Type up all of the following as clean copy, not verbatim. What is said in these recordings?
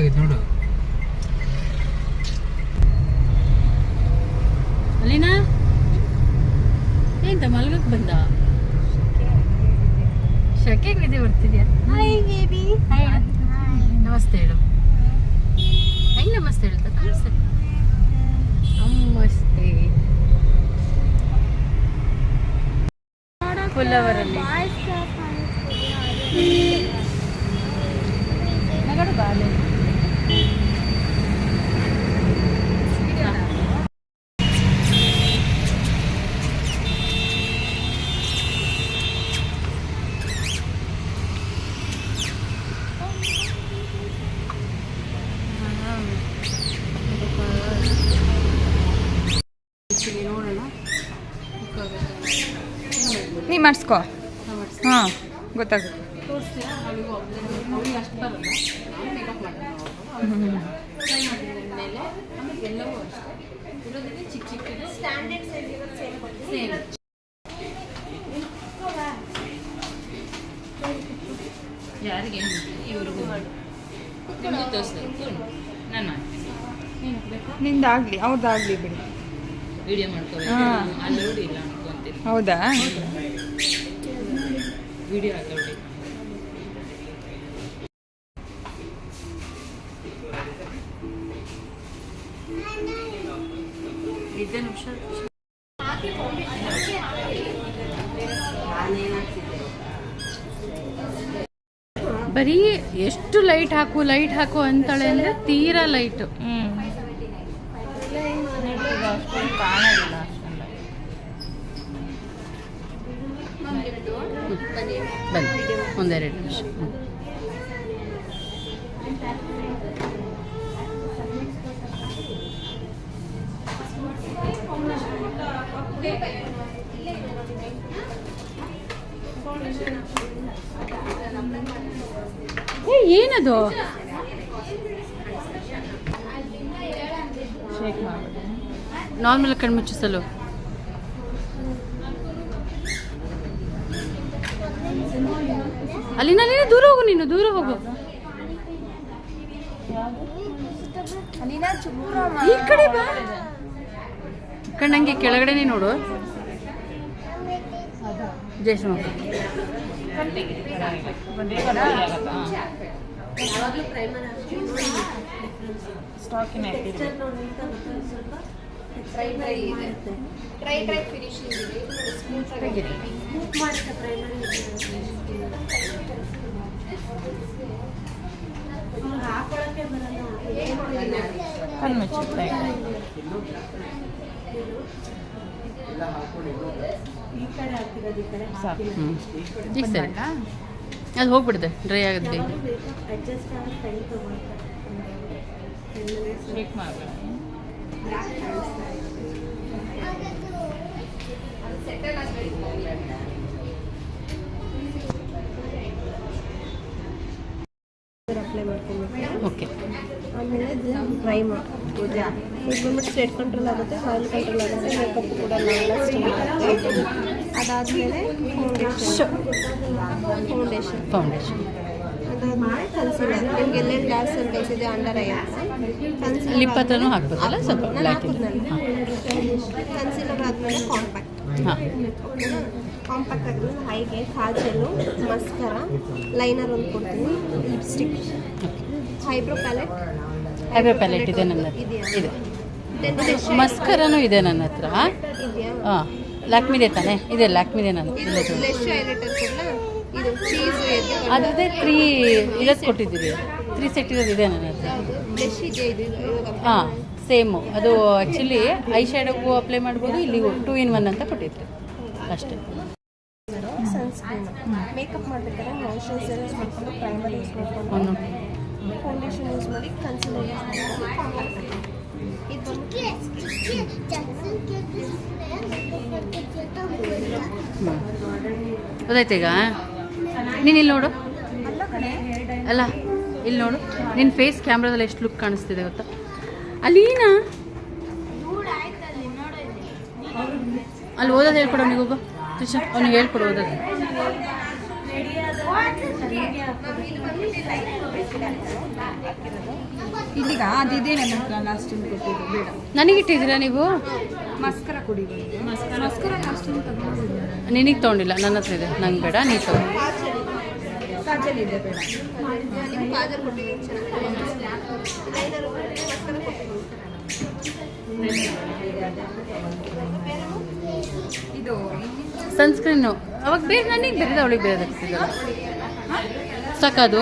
ಹೆಂಗಾಗೈತೆ ನೋಡು. ಅಲ್ಲಿನಾ ಎಂತ ಮಲ್ಗಕ್ಕೆ ಬಂದ? ಶೆಕೆಗೆ ನಿದ್ದೆ ಬರ್ತಿದ್ಯಾ? Hi baby. ಹಾಯ್ ನಮಸ್ತೆ ಹೇಳು. ಹೆಂಗ್ ನಮಸ್ತೆ ಹೇಳುತ್ತಾ? ನಮಸ್ತೆ ನಮಸ್ತೆ. ಪುಲ್ಲವರಲ್ಲಿ ನಗಡು ಬಾಲೆ ನೀ ಮಾಡಿಸ್ಕೋ. ಹಾಂ ಗೊತ್ತಾಗುತ್ತೆ. ಯಾರಿಗೆ ಇವ್ರಿಗೂ ನಿಮಗೆ ತೋರಿಸ್ಬೇಕು. ನಾನು ನಿಂದಾಗಲಿ ಅವ್ರದ್ದಾಗಲಿ ಬಿಡಿ. ವಿಡಿಯೋ ಮಾಡ್ಕೋಬೇಕು. ಅಲ್ಲೋಡ್ ಇಲ್ಲ ಅನ್ಕೊಂತೀನಿ. ಹೌದಾ? ವಿಡಿಯೋ ಅಲ್ಲೋಡ್ ಇಲ್ಲ. ಬರೀ ಎಷ್ಟು ಲೈಟ್ ಹಾಕು ಅಂತಾಳೆ ಅಂದ್ರೆ ತೀರಾ ಲೈಟು. ಕಾಣೋದಿಲ್ಲ ಬನ್ನಿ ಒಂದೆರಡು ನಿಮಿಷ. ಏನದು? ನಾರ್ಮಲ್ ಕಣ್ಮುಚ್ಚಿಸಲು ಅಲ್ಲಿನ ದೂರ ಹೋಗು. ನೀನು ದೂರ ಹೋಗು. ಈ ಕಡೆ ಬಾ. ಕಣ್ಣಂಗೆ ಕೆಳಗಡೆನೆ ನೋಡು. ಜಯಶ್ರೀ ಸ್ಟಾಕಿನ ಈಗ ಸರಿ ಅದು ಹೋಗ್ಬಿಡುತ್ತೆ. ಡ್ರೈ ಆಗುತ್ತೆ. ಅಪ್ಲೈ ಮಾಡ್ಕೊಬೇಕು. ಓಕೆ. ಆಮೇಲೆ ಡ್ರೈ ಮಾಡ್ಕೊಂಡು ಬಂದ್ಬಿಟ್ಟು ಸ್ವೆಟ್ ಕಂಟ್ರೋಲ್ ಆಗುತ್ತೆ, ಆಯಿಲ್ ಕಂಟ್ರೋಲ್ ಆಗುತ್ತೆ, ಮೇಕಪ್ ಕೂಡ ನಾವೆಲ್ಲ ಸ್ಟೇಟ್ ಆಗುತ್ತೆ. ಅದಾದಮೇಲೆ ಫೌಂಡೇಶನ್ ಅದಾದಮೇಲೆ ಕನ್ಸೀಲರ್. ನಿಮ್ಗೆ ಎಲ್ಲೆಲ್ಲಿ ಡಾರ್ಕ್ ಸರ್ಕಲ್ಸ್ ಇದೆ ಅಂಡರ್ ಐ ಕನ್ಸೀಲರ್ ಲಿಪ್ ಹತ್ರನೂ ಹಾಕ್ಬೋದಲ್ಲ ಸ್ವಲ್ಪ ಬ್ಲ್ಯಾಕ್. ಕನ್ಸೀಲರ್ ಆದಮೇಲೆ ಕಾಂಪ್ಯಾಕ್ಟ್. ಕಾಂಪ್ಯಾಕ್ಟ್ ಆದ್ಮೇಲೆ ಹೈಗೆ ಕಾಜಲು, ಮಸ್ಕರ, ಲೈನರ್ ಒಂದು ಕೊಡ್ತೀನಿ, ಲಿಪ್ಸ್ಟಿಕ್, ಐಬ್ರೋ ಪ್ಯಾಲೆಟ್ ಇದೆ ನನ್ನ ಹತ್ರ. ಇದೆ ಮಸ್ಕರನೂ ಇದೆ ನನ್ನ ಹತ್ರ. ಹಾಂ ಲ್ಯಾಕ್ಮಿದೆ ತಾನೇ? ಇದೆ ಲ್ಯಾಕ್ಮಿದೆ ನನ್ನ ಅದೇ 3 ಇರೋದು ಕೊಟ್ಟಿದ್ದೀರಿ. 3 ಸೆಟ್ ಇರೋದು ಇದೆ ನನ್ನ ಹತ್ರ. ಹಾಂ ಸೇಮು. ಅದು ಆ್ಯಕ್ಚುಲಿ ಐ ಶ್ಯಾಡೋಗೂ ಅಪ್ಲೈ ಮಾಡ್ಬೋದು. ಇಲ್ಲಿ 2 in 1 ಅಂತ ಕೊಟ್ಟಿದ್ರು ಅಷ್ಟೇ. ಸನ್ಸ್ಕ್ರೀನ್. ಮೇಕಪ್ ಮಾಡಬೇಕಾದ್ರೆ ಮಾಯಿಶ್ಚರೈಸರ್ ಯೂಸ್ ಮಾಡಿಕೊಂಡು, ಪ್ರೈಮರ್ ಯೂಸ್ ಮಾಡಿಕೊಂಡು, ಫೌಂಡೇಶನ್ ಯೂಸ್ ಮಾಡಿ, ಕನ್ಸೀಲರ್ ಯೂಸ್ ಮಾಡಿಕೊಂಡು, ಗೊತ್ತಾಯ್ತು. ಈಗ ನೀನು ಇಲ್ಲಿ ನೋಡು. ಅಲ್ಲ ಇಲ್ಲಿ ನೋಡು. ನಿನ್ನ ಫೇಸ್ ಕ್ಯಾಮ್ರಾದಲ್ಲಿ ಎಷ್ಟು ಲುಕ್ ಕಾಣಿಸ್ತಿದೆ ಗೊತ್ತಾ? ಅಲ್ಲೀನಾ ಅಲ್ಲಿ ಓದೋದು ಹೇಳ್ಕೊಡು. ಅವನಿಗೆ ಹೋಗು. ಅವನಿಗೆ ಹೇಳ್ಕೊಡು ಓದೋದು. ಇಲ್ಲಿಗ ಅದಿದೆ ನಮ್ಮ ಲಾಸ್ಟ್ ಟೈಮ್ ಕೊಟ್ಟಿದ್ದು ಬೇಡ. ನನಗಿಟ್ಟಿದ್ದೀರಾ ನೀವು? ಮಸ್ಕರ ಕೊಡಿ. ಮಸ್ಕರ ಲಾಸ್ಟ್ ಟೈಮ್ ತಗೊಂಡು ನಿನಗೆ ತೊಗೊಂಡಿಲ್ಲ, ನನ್ನ ಹತ್ರ ಇದೆ. ನಂಗೆ ಬೇಡ, ನೀ ತಗೋ. ಕಾಜಲ್ ಇದೆ ಬೇಡ. ಇದು ಸನ್ಸ್ಕ್ರೀನು ಅವಾಗ ಬೇರೆ ನನಗೆ ಬೇರೆ ಅವಳಿಗೆ ಬೇರೆ ಹಾಕ್ತಿದ್ದಲ್ಲ ಸಾಕದು.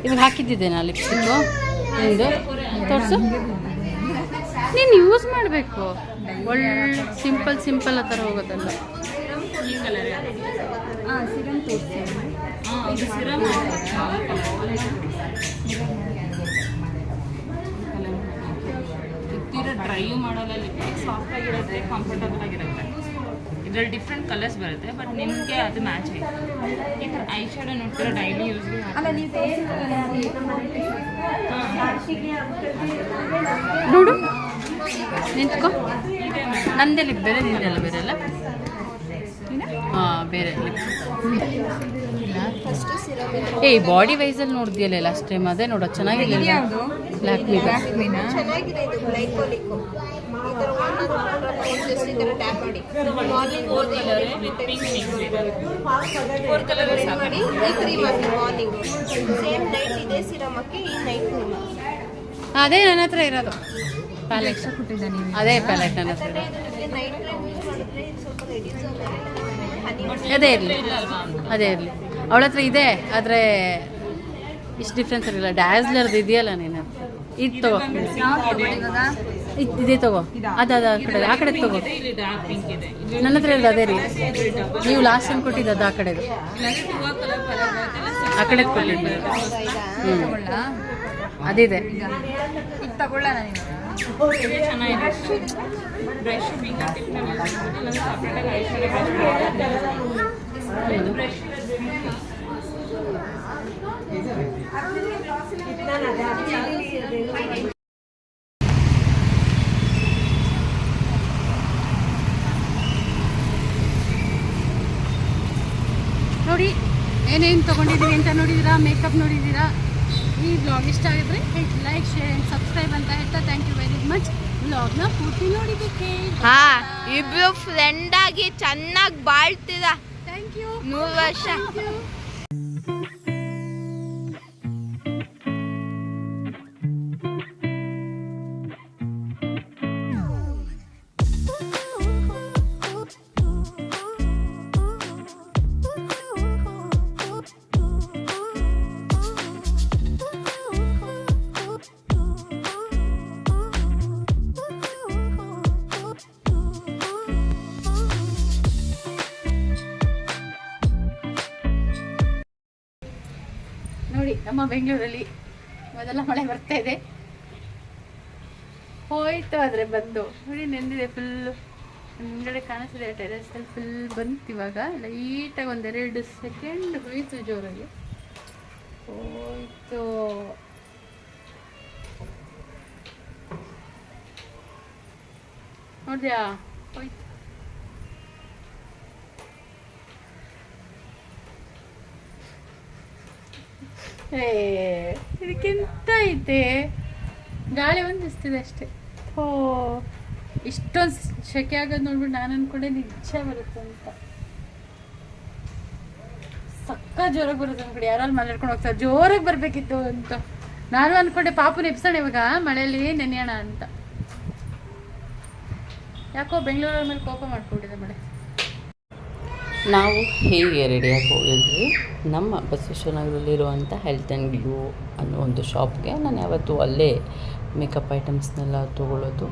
ಇವಾಗ ಹಾಕಿದ್ದಿದ್ದೇನಾ ಲಿಪ್ಸ್ಟಿಕ್ಕು ನಿಂದು? ತೋರಿಸು. ನೀನು ಯೂಸ್ ಮಾಡಬೇಕು. ಒಳ್ಳೆ ಸಿಂಪಲ್ ಆ ಥರ ಹೋಗೋದಲ್ಲ. ಸಿರಮ್ ತೋರಿಸ್ತೀನಿ. ಡ್ರೈಯು ಮಾಡಲ್ಲ, ಲಿಪ್ಸ್ಟಿಕ್ ಸಾಫ್ಟ್ ಆಗಿರುತ್ತೆ, ಕಂಫರ್ಟಬಲ್ ಆಗಿರುತ್ತೆ. ಇದರಲ್ಲಿ ಡಿಫ್ರೆಂಟ್ ಕಲರ್ಸ್ ಬರುತ್ತೆ, ಬಟ್ ನಿಮಗೆ ಅದು ಮ್ಯಾಚ್ ಆಯಿತು. ಈ ಥರ ಐ ಶ್ಯಾಡೋ ನೋಡ್ತೀರಾ ಡೈಲಿ ಯೂಸ್ಗೆ? ಅಲ್ಲ ನೀವು ನೋಡು, ನಿಂತ್ಕೊ. ನಂದೇ ಲಿಪ್ ಬೇರೆ, ನಿಂದೆಲ್ಲ ಬೇರೆ ಅಲ್ಲ? ಹಾಂ, ಬೇರೆ ಲಿಪ್. ಏಯ್, ಬಾಡಿ ವೈಸಲ್ಲಿ ನೋಡಿದ್ಯಲ್ಲ ಲಾಸ್ಟ್ ಟೈಮ್, ಅದೇ ನೋಡೋ ಚೆನ್ನಾಗಿಲ್ಲ. ಯಾವುದು? ಲ್ಯಾಕ್ಮಿನ ಚೆನ್ನಾಗಿದೆ ಇದು ಗ್ಲೈಕೋಲಿಕ್. ಈ ಥರ ಈ ಥರ ಟ್ಯಾಪ್ ಮಾಡಿ morning 4 colour with pink mix ಇದೆ. 4 ಕಲರ್ ಮಾಡಿ ಈ ಕ್ರೀಮ್ ಹಾಕಿ ಮಾರ್ನಿಂಗ್. ಸೇಮ್ ನೈಟ್ ಇದೆ ಸಿರಮ್ ಹಾಕಿ ಈ ನೈಟ್ ಕ್ರೀಮ್. ಅದೇ ನನ್ನ ಹತ್ರ ಇರೋದು ಪ್ಯಾಲೆಟ್. ಕೊಟ್ಟಿದ್ದ ನೀವು? ಅದೇ ಪ್ಯಾಲೆಟ್ ನನ್ನ ಹತ್ರ ಇರೋದು. ನೈಟ್ ಕ್ರೀಮ್ ಯೂಸ್ ಮಾಡಿದ್ರೆ ಸ್ವಲ್ಪ ರೆಡ್ಯೂಸ್ ಆಗುತ್ತೆ. ಅದೇ ಇರಲಿ, ಅದೇ ಇರಲಿ. ಅವಳ ಹತ್ರ ಇದೆ, ಆದರೆ ಇಷ್ಟು ಡಿಫ್ರೆನ್ಸ್ ಇರಲಿಲ್ಲ. ಡ್ಯಾಸ್ಲರ್ದು ಇದೆಯಲ್ಲ ನೀನು, ಇದು ತಗೋ. ಇದೇ ತಗೋ. ಅದು ಆ ಕಡೆ ತಗೋ. ಇಲ್ಲಿ ಡಾರ್ಕ್ ಪಿಂಕ್ ಇದೆ. ನನ್ನ ಹತ್ರ ಇರೋದು ಅದೇ ರೀ. ನೀವು ಲಾಸ್ಟ್ ಟೈಮ್ ಕೊಟ್ಟಿದ್ದು ಅದು ಆ ಕಡೆದು, ಆ ಕಡೆ ಕೊಟ್ಟಿದ್ದು. ಅದಿದೆ. ಇದು ತಗೊಳ್ಳ ನಾನು. ಚೆನ್ನಾಗಿದೆ. ಬ್ರಷ್ ಫಿಂಗರ್ ಟಿಪ್ ಯೂಸ್ ಮಾಡ್ಬೋದು, ಇಲ್ಲ ಸಪ್ರೇಟಾಗಿ ಐ ಶ್ಯಾಡೋ ಬ್ರಷ್ ನೋಡಿ ಏನೇನು ತೊಗೊಂಡಿದ್ದೀವಿ ಅಂತ ನೋಡಿದ್ದೀರಾ, ಮೇಕಪ್ ನೋಡಿದ್ದೀರಾ. ಈ ಬ್ಲಾಗ್ ಇಷ್ಟ ಆಗಿದ್ರೆ ಲೈಕ್, ಶೇರ್ ಆ್ಯಂಡ್ ಸಬ್ಸ್ಕ್ರೈಬ್ ಅಂತ ಹೇಳ್ತಾ ಥ್ಯಾಂಕ್ ಯು ವೆರಿ ಮಚ್. ಬ್ಲಾಗ್ನ ಪೂರ್ತಿ ನೋಡಿದ್ದಕ್ಕೆ. ಇಬ್ರು ಫ್ರೆಂಡ್ ಆಗಿ ಚೆನ್ನಾಗಿ ಬಾಳ್ತಿದ. Thank you. 100 ವರ್ಷ. ನೋಡಿ, ನಮ್ಮ ಬೆಂಗಳೂರಲ್ಲಿ ಮೊದಲ ಮಳೆ ಬರ್ತಾ ಇದೆ. ಹೋಯ್ತು ಆದರೆ ಬಂದು ನೋಡಿ, ನೆಂದಿದೆ ಫುಲ್ಲು. ಹಿಂಗಡೆ ಕಾಣಿಸ್ತಿದೆ ಟೆರೆಸಲ್ಲಿ ಫುಲ್ ಬಂತು. ಇವಾಗ ಲೈಟಾಗಿ 1-2 ಸೆಕೆಂಡ್ ಹೋಯ್ತು, ಜೋರಾಗಿ ಹೋಯ್ತು. ನೋಡಿದ್ಯಾ? ಹೋಯ್ತು. ಇದಕ್ಕೆಂತ ಐತೆ, ಗಾಳಿ ಒಂದಿಸ್ತಿದೆ ಅಷ್ಟೇ. ಓ, ಇಷ್ಟೊಂದು ಶೆಕೆ ಆಗೋದು ನೋಡ್ಬಿಟ್ಟು ನಾನು ಅನ್ಕೊಂಡೆ ನಿಜ ಬರುತ್ತೆ ಅಂತ. ಸಕ್ಕ ಜೋರಾಗಿ ಬರುತ್ತೆ ಅನ್ಕೊಂಡೆ. ಯಾರು ಮಾತಾಡ್ಕೊಂಡು ಹೋಗ್ತಾರೆ, ಜೋರಾಗಿ ಬರಬೇಕಿತ್ತು ಅಂತ ನಾನು ಅನ್ಕೊಂಡೆ. ಪಾಪು ನೆಪ್ಸೋಣ ಇವಾಗ ಮಳೆಯಲ್ಲಿ ನೆನೆಯೋಣ ಅಂತ. ಯಾಕೋ ಬೆಂಗಳೂರ ಮೇಲೆ ಕೋಪ ಮಾಡ್ಕೊಂಡಿದೆ ಮಳೆ. ನಾವು ಹೀಗೆ ರೆಡಿಯಾಗಿ ಹೋಗಿದ್ವಿ ನಮ್ಮ ಬಸವೇಶ್ವರನಗರದಲ್ಲಿರುವಂಥ ಹೆಲ್ತ್ ಆ್ಯಂಡ್ ಗ್ಲೋ ಅನ್ನೋ ಒಂದು ಶಾಪ್ಗೆ. ನಾನು ಯಾವತ್ತೂ ಅಲ್ಲೇ ಮೇಕಪ್ ಐಟಮ್ಸ್ನೆಲ್ಲ ತೊಗೊಳ್ಳೋದು.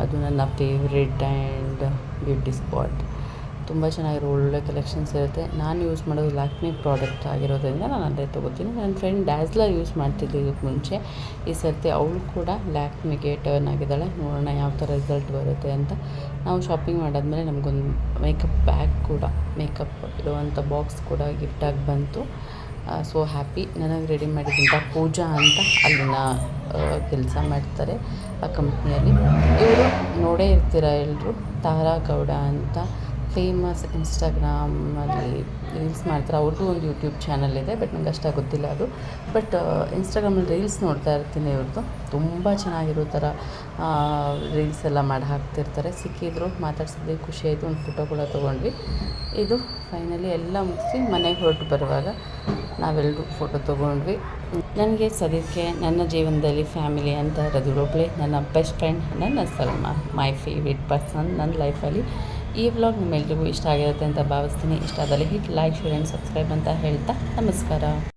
ಅದು ನನ್ನ ಫೇವ್ರೆಟ್ ಆ್ಯಂಡ್ ಬ್ಯೂಟಿ ಸ್ಪಾಟ್. ತುಂಬ ಚೆನ್ನಾಗಿರೋ ಒಳ್ಳೆ ಕಲೆಕ್ಷನ್ಸ್ ಇರುತ್ತೆ. ನಾನು ಯೂಸ್ ಮಾಡೋದು ಲ್ಯಾಕ್ಮಿ ಪ್ರಾಡಕ್ಟ್ ಆಗಿರೋದ್ರಿಂದ ನಾನು ಅಲ್ಲೇ ತೊಗೋತೀನಿ. ನನ್ನ ಫ್ರೆಂಡ್ ಡ್ಯಾಸ್ಲರ್ ಯೂಸ್ ಮಾಡ್ತಿದ್ದೆ ಇದಕ್ಕೆ ಮುಂಚೆ. ಈ ಸರ್ತಿ ಅವಳು ಕೂಡ ಲ್ಯಾಕ್ಮಿಗೆ ಟರ್ನ್ ಆಗಿದ್ದಾಳೆ. ನೋಡೋಣ ಯಾವ ಥರ ರಿಸಲ್ಟ್ ಬರುತ್ತೆ ಅಂತ. ನಾವು ಶಾಪಿಂಗ್ ಮಾಡಾದ್ಮೇಲೆ ನಮಗೊಂದು ಮೇಕಪ್ ಬ್ಯಾಗ್ ಕೂಡ, ಮೇಕಪ್ ಇರುವಂಥ ಬಾಕ್ಸ್ ಕೂಡ ಗಿಫ್ಟಾಗಿ ಬಂತು. So happy. ನನಗೆ ರೆಡಿ ಮಾಡಿದಂಥ ಪೂಜಾ ಅಂತ ಅಲ್ಲಿನ ಕೆಲಸ ಮಾಡ್ತಾರೆ. ಆ ಕಂಪ್ನಿಯಲ್ಲಿ. ಇವರು ನೋಡೇ ಇರ್ತೀರ ಎಲ್ಲರೂ, ತಾರಾ ಗೌಡ ಅಂತ ಫೇಮಸ್ ಇನ್ಸ್ಟಾಗ್ರಾಮಲ್ಲಿ ರೀಲ್ಸ್ ಮಾಡ್ತಾರೆ. ಅವ್ರದ್ದು ಒಂದು ಯೂಟ್ಯೂಬ್ ಚಾನಲ್ ಇದೆ, ಬಟ್ ನಂಗೆ ಅಷ್ಟಾಗಿ ಗೊತ್ತಿಲ್ಲ ಅದು. ಬಟ್ ಇನ್ಸ್ಟಾಗ್ರಾಮಲ್ಲಿ ರೀಲ್ಸ್ ನೋಡ್ತಾ ಇರ್ತೀನಿ ಇವ್ರದ್ದು. ತುಂಬ ಚೆನ್ನಾಗಿರೋ ಥರ ರೀಲ್ಸ್ ಎಲ್ಲ ಮಾಡಿ ಹಾಕ್ತಿರ್ತಾರೆ. ಸಿಕ್ಕಿದ್ರು, ಮಾತಾಡ್ಸಿದ್ವಿ, ಖುಷಿಯಾಯಿತು, ಒಂದು ಫೋಟೋ ಕೂಡ ತೊಗೊಂಡ್ವಿ. ಇದು ಫೈನಲಿ ಎಲ್ಲ ಮುಗಿಸಿ ಮನೆಗೆ ಹೊರಟು ಬರುವಾಗ ನಾವೆಲ್ಲರೂ ಫೋಟೋ ತೊಗೊಂಡ್ವಿ. ನನಗೆ ಸದ್ಯಕ್ಕೆ ನನ್ನ ಜೀವನದಲ್ಲಿ ಫ್ಯಾಮಿಲಿ ಅಂತ ಇರೋದು ಒಬ್ಬಳೇ ನನ್ನ ಬೆಸ್ಟ್ ಫ್ರೆಂಡ್, ನನ್ನ ಸಲ್ಮಾ, ಮೈ ಫೇವ್ರೇಟ್ ಪರ್ಸನ್ ನನ್ನ ಲೈಫಲ್ಲಿ. ಈ ವ್ಲಾಗ್ ನಿಮ್ಮೆಲ್ರಿಗೂ ಇಷ್ಟ ಆಗಿರುತ್ತೆ ಅಂತ ಭಾವಿಸ್ತೀನಿ. ಇಷ್ಟ ಆದಲ್ಲಿ hit like, share and subscribe ಅಂತ ಹೇಳ್ತಾ ನಮಸ್ಕಾರ.